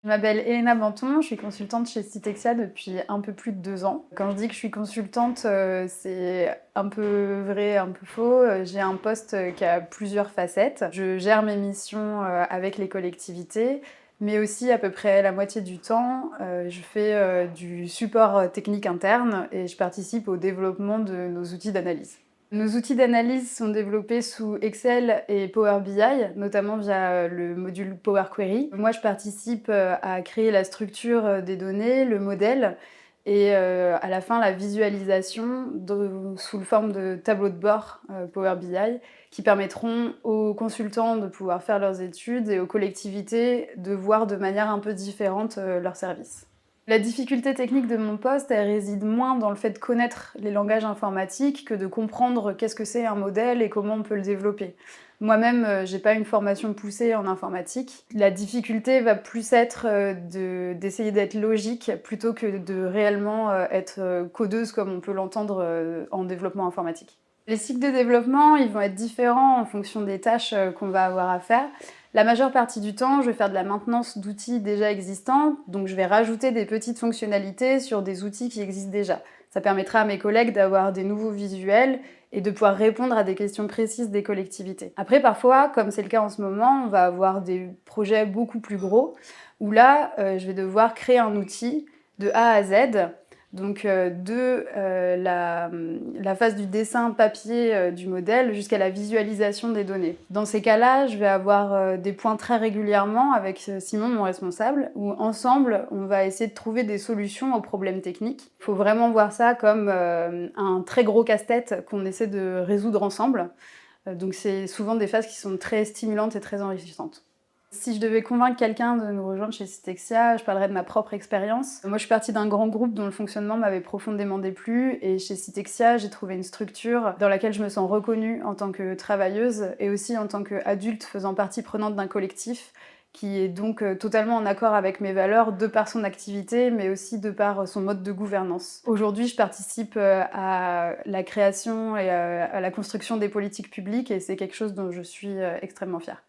Je m'appelle Elena Banton, je suis consultante chez Citexia depuis un peu plus de 2 ans. Quand je dis que je suis consultante, c'est un peu vrai, un peu faux. J'ai un poste qui a plusieurs facettes. Je gère mes missions avec les collectivités, mais aussi à peu près la moitié du temps, je fais du support technique interne et je participe au développement de nos outils d'analyse. Nos outils d'analyse sont développés sous Excel et Power BI, notamment via le module Power Query. Moi, je participe à créer la structure des données, le modèle, et à la fin, la visualisation sous forme de tableaux de bord Power BI qui permettront aux consultants de pouvoir faire leurs études et aux collectivités de voir de manière un peu différente leurs services. La difficulté technique de mon poste, elle réside moins dans le fait de connaître les langages informatiques que de comprendre qu'est-ce que c'est un modèle et comment on peut le développer. Moi-même, j'ai pas une formation poussée en informatique. La difficulté va plus être d'essayer d'être logique plutôt que de réellement être codeuse comme on peut l'entendre en développement informatique. Les cycles de développement, ils vont être différents en fonction des tâches qu'on va avoir à faire. La majeure partie du temps, je vais faire de la maintenance d'outils déjà existants, donc je vais rajouter des petites fonctionnalités sur des outils qui existent déjà. Ça permettra à mes collègues d'avoir des nouveaux visuels et de pouvoir répondre à des questions précises des collectivités. Après, parfois, comme c'est le cas en ce moment, on va avoir des projets beaucoup plus gros, où là, je vais devoir créer un outil de A à Z, donc la phase du dessin papier du modèle jusqu'à la visualisation des données. Dans ces cas-là, je vais avoir des points très régulièrement avec Simon, mon responsable, où ensemble, on va essayer de trouver des solutions aux problèmes techniques. Il faut vraiment voir ça comme un très gros casse-tête qu'on essaie de résoudre ensemble. Donc c'est souvent des phases qui sont très stimulantes et très enrichissantes. Si je devais convaincre quelqu'un de nous rejoindre chez Citexia, je parlerais de ma propre expérience. Moi, je suis partie d'un grand groupe dont le fonctionnement m'avait profondément déplu, et chez Citexia, j'ai trouvé une structure dans laquelle je me sens reconnue en tant que travailleuse et aussi en tant qu'adulte faisant partie prenante d'un collectif qui est donc totalement en accord avec mes valeurs de par son activité, mais aussi de par son mode de gouvernance. Aujourd'hui, je participe à la création et à la construction des politiques publiques, et c'est quelque chose dont je suis extrêmement fière.